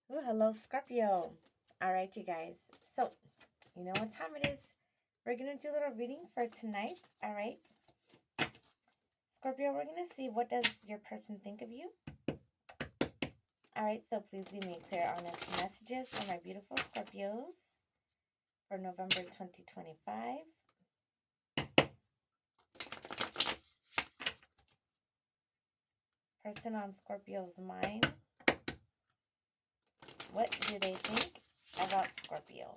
Ooh, hello, Scorpio. All right, you guys. So, you know what time it is? We're going to do little readings for tonight. All right. Scorpio, we're going to see what does your person think of you. All right, so please leave me clear, honest messages for my beautiful Scorpios for November 2025. Person on Scorpio's mind. What do they think about Scorpio?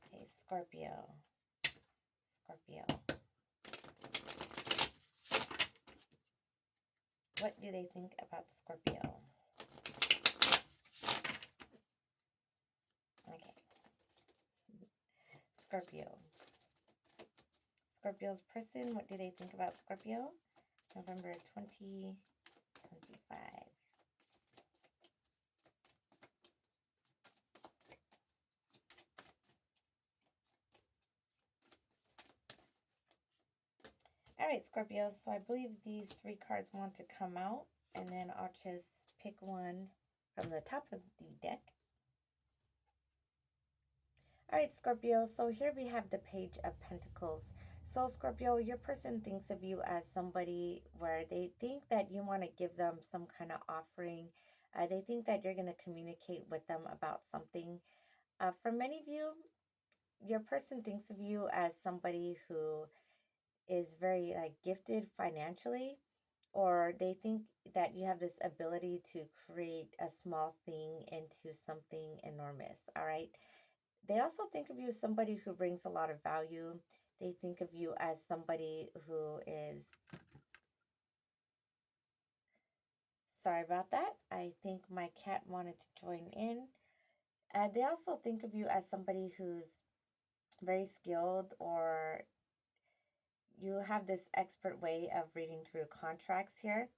Okay, Scorpio. Scorpio. What do they think about Scorpio? Okay. Scorpio. Scorpio's person, what do they think about Scorpio? November 2025. All right, Scorpio. So I believe these three cards want to come out, and then I'll just pick one from the top of the deck. All right, Scorpio. So here we have the Page of Pentacles. So, Scorpio, your person thinks of you as somebody where they think that you want to give them some kind of offering. They think that you're going to communicate with them about something. For many of you, your person thinks of you as somebody who is very like gifted financially, or they think that you have this ability to create a small thing into something enormous. All right. They also think of you as somebody who brings a lot of value. They think of you as somebody who is, sorry about that. I think my cat wanted to join in. They also think of you as somebody who's very skilled, or you have this expert way of reading through contracts here.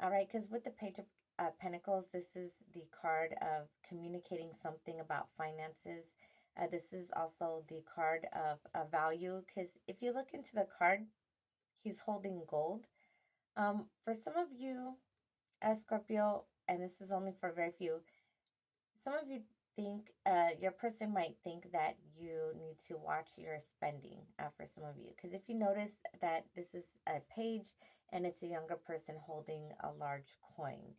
All right, because with the Page of Pentacles, this is the card of communicating something about finances. This is also the card of value, because if you look into the card, he's holding gold. For some of you, Scorpio, and this is only for very few, some of you think your person might think that you need to watch your spending for some of you, because if you notice that this is a page and it's a younger person holding a large coin,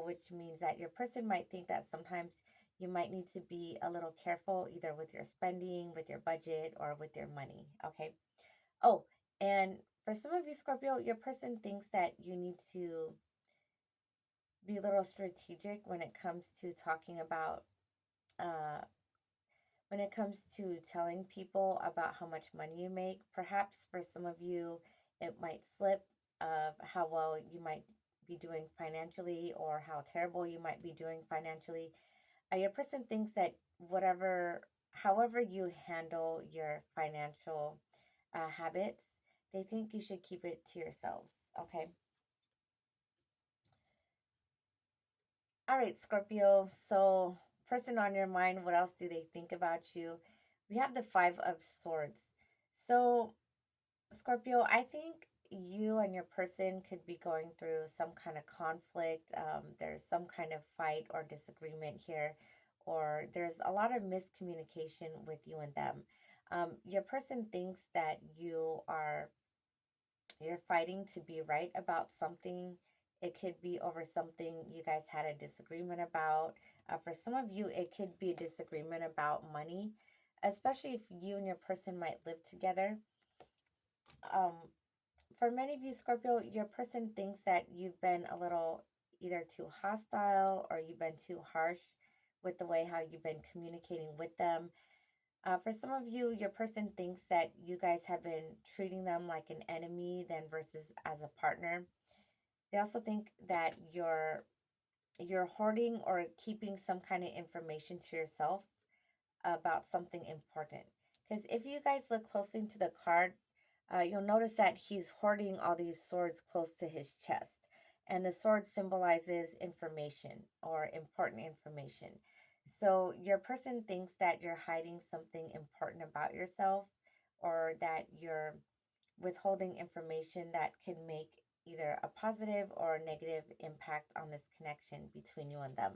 which means that your person might think that sometimes you might need to be a little careful either with your spending, with your budget, or with your money. Okay. Oh, and for some of you, Scorpio, your person thinks that you need to be a little strategic when it comes to talking about uh, when it comes to telling people about how much money you make. Perhaps for some of you, it might slip of how well you might be doing financially or how terrible you might be doing financially. Your person thinks that however you handle your financial habits, they think you should keep it to yourselves. Okay. All right, Scorpio. So, person on your mind, what else do they think about you? We have the Five of Swords. So, Scorpio, I think you and your person could be going through some kind of conflict. There's some kind of fight or disagreement here, or there's a lot of miscommunication with you and them. Your person thinks that you're fighting to be right about something. It could be over something you guys had a disagreement about. For some of you, it could be a disagreement about money, especially if you and your person might live together. Um, for many of you, Scorpio, your person thinks that you've been a little either too hostile or you've been too harsh with the way how you've been communicating with them. For some of you, your person thinks that you guys have been treating them like an enemy than versus as a partner. They also think that you're hoarding or keeping some kind of information to yourself about something important. Because if you guys look closely into the card, you'll notice that he's hoarding all these swords close to his chest. And the sword symbolizes information or important information. So your person thinks that you're hiding something important about yourself, or that you're withholding information that can make either a positive or negative impact on this connection between you and them.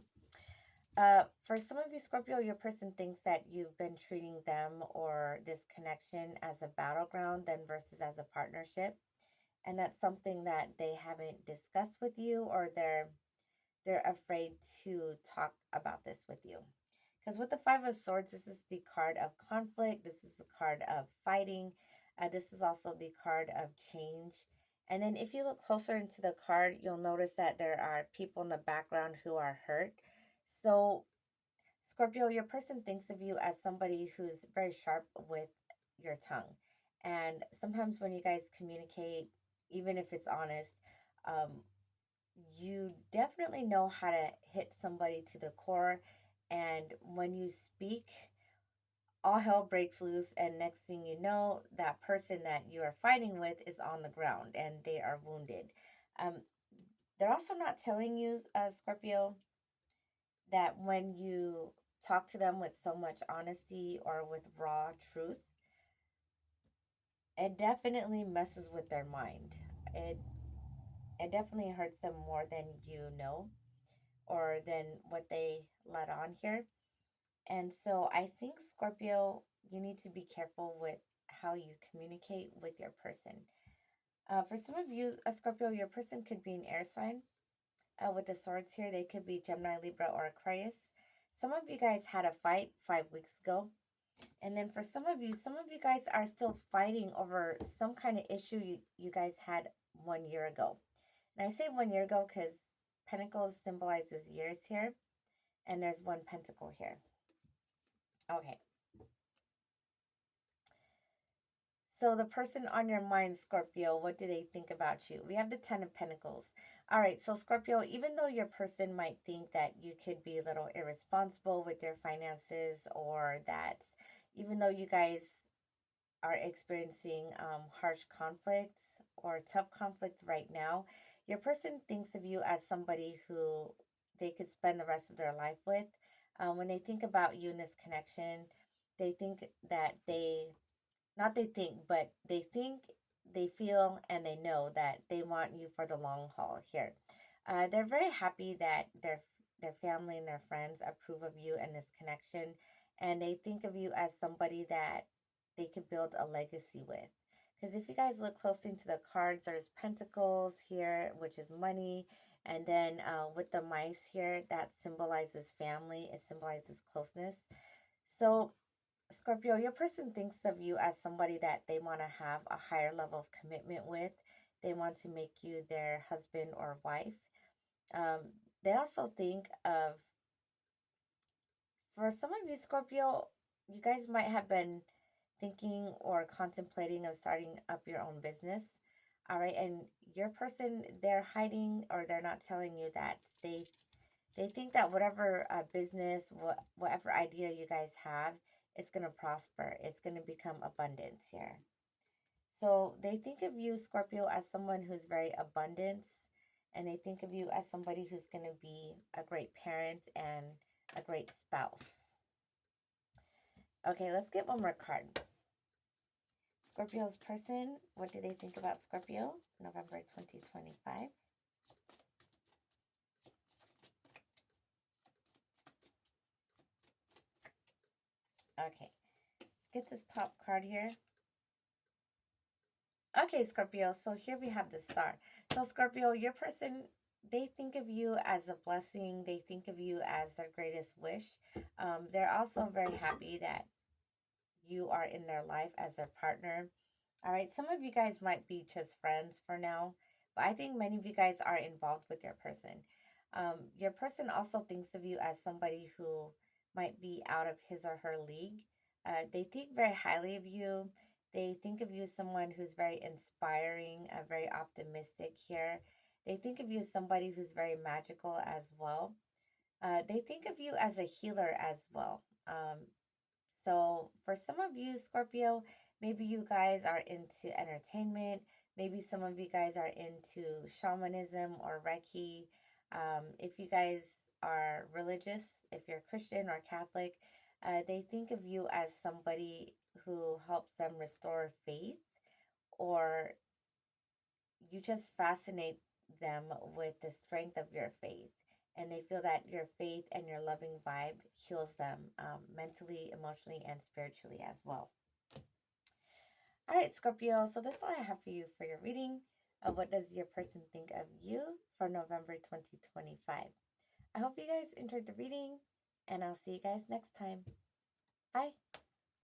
For some of you, Scorpio, your person thinks that you've been treating them or this connection as a battleground then versus as a partnership. And that's something that they haven't discussed with you, or they're afraid to talk about this with you. Because with the Five of Swords, this is the card of conflict. This is the card of fighting. This is also the card of change. And then if you look closer into the card, you'll notice that there are people in the background who are hurt. So, Scorpio, your person thinks of you as somebody who's very sharp with your tongue. And sometimes when you guys communicate, even if it's honest, um, you definitely know how to hit somebody to the core. And when you speak, all hell breaks loose. And next thing you know, that person that you are fighting with is on the ground and they are wounded. Um, they're also not telling you, Scorpio, that when you talk to them with so much honesty or with raw truth, it definitely messes with their mind. It it definitely hurts them more than you know, or than what they let on here. And so I think, Scorpio, you need to be careful with how you communicate with your person. For some of you, a Scorpio, your person could be an air sign. With the swords here, they could be Gemini, Libra, or Aquarius. Some of you guys had a fight 5 weeks ago. And then for some of you guys are still fighting over some kind of issue you guys had 1 year ago. And I say 1 year ago because Pentacles symbolizes years here, and there's one pentacle here. Okay. So the person on your mind, Scorpio, what do they think about you? We have the Ten of Pentacles. All right, so Scorpio, even though your person might think that you could be a little irresponsible with their finances, or that even though you guys are experiencing harsh conflicts or tough conflict right now, your person thinks of you as somebody who they could spend the rest of their life with. When they think about you in this connection, they think that not they think, but they feel, and they know that they want you for the long haul here. They're very happy that their family and their friends approve of you and this connection, and they think of you as somebody that they could build a legacy with. Because if you guys look closely into the cards, there's pentacles here, which is money, and then with the mice here, that symbolizes family. It symbolizes closeness. So Scorpio, your person thinks of you as somebody that they want to have a higher level of commitment with. They want to make you their husband or wife. They also think of, for some of you, Scorpio, you guys might have been thinking or contemplating of starting up your own business. All right. And your person, they're hiding, or they're not telling you that they think that whatever business, whatever idea you guys have, it's going to prosper. It's going to become abundance here. So they think of you, Scorpio, as someone who's very abundant, and they think of you as somebody who's going to be a great parent and a great spouse. Okay, let's get one more card. Scorpio's person, what do they think about Scorpio? November 2025. Okay, let's get this top card here. Okay, Scorpio, so here we have the star. So, Scorpio, your person, they think of you as a blessing. They think of you as their greatest wish. They're also very happy that you are in their life as their partner. All right, some of you guys might be just friends for now, but I think many of you guys are involved with your person also thinks of you as somebody who might be out of his or her league. They think very highly of you. They think of you as someone who's very inspiring, very optimistic here. They think of you as somebody who's very magical as well. They think of you as a healer as well. So for some of you, Scorpio, maybe you guys are into entertainment. Maybe some of you guys are into shamanism or Reiki. If you guys are religious, if you're Christian or Catholic, they think of you as somebody who helps them restore faith, or you just fascinate them with the strength of your faith. And they feel that your faith and your loving vibe heals them mentally, emotionally, and spiritually as well. All right, Scorpio. So that's all I have for you for your reading. What does your person think of you for November 2025? I hope you guys enjoyed the reading, and I'll see you guys next time. Bye.